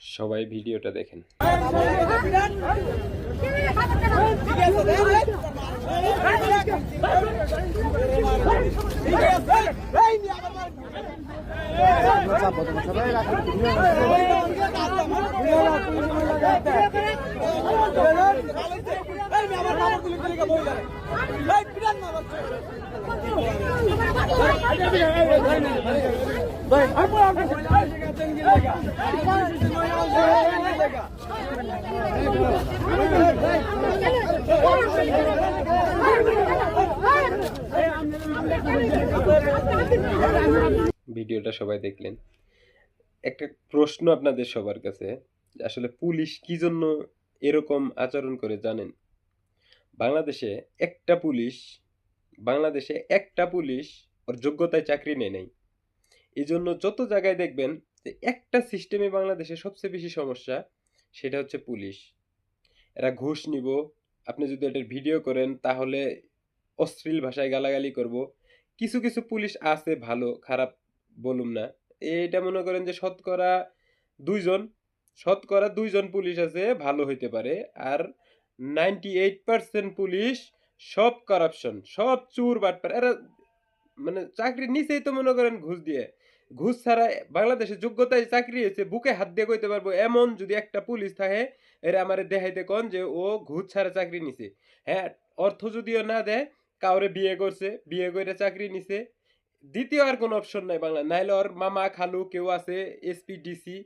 সবাই ভিডিওটা দেখেন। ভিডিওটা সবাই দেখলেন। একটা প্রশ্ন আপনাদের সবার কাছে, আসলে পুলিশ কি জন্য এরকম আচরণ করে জানেন? বাংলাদেশে একটা পুলিশ ওর যোগ্যতায় চাকরি নেয় নাই। এই জন্য যত জায়গায় দেখবেন যে একটা সিস্টেমে বাংলাদেশে সবচেয়ে বেশি সমস্যা, সেটা হচ্ছে পুলিশ। এরা ঘুষ নিব, আপনি যদি এটার ভিডিও করেন তাহলে অশ্লীল ভাষায় গালাগালি করব। কিছু কিছু পুলিশ আছে ভালো, খারাপ বলুম না। এটা মনে করেন যে দুইজন শতকরা দুইজন পুলিশ আছে ভালো হইতে পারে, আর 98% পুলিশ সব কারাপশন, সব চুর বাটপার। এরা মানে চাকরি নিচেই তো মনে করেন ঘুষ দিয়ে। ঘুষ ছাড়া বাংলাদেশে যোগ্যতায় চাকরি হয়েছে, বুকে হাত দিয়ে কইতে পারবো এমন যদি একটা পুলিশ থাকে, এরা আমারে দেখাইতে কোন যে ও ঘুষ ছাড়া চাকরি নিছে। হ্যাঁ, অর্থ যদিও না দেয়, কাউরে বিয়ে করছে, বিয়ে করে চাকরি নিছে, দ্বিতীয় আর কোনো অপশন নাই বাংলা। নাইলে ওর মামা খালু কেউ আছে এসপি ডিসি,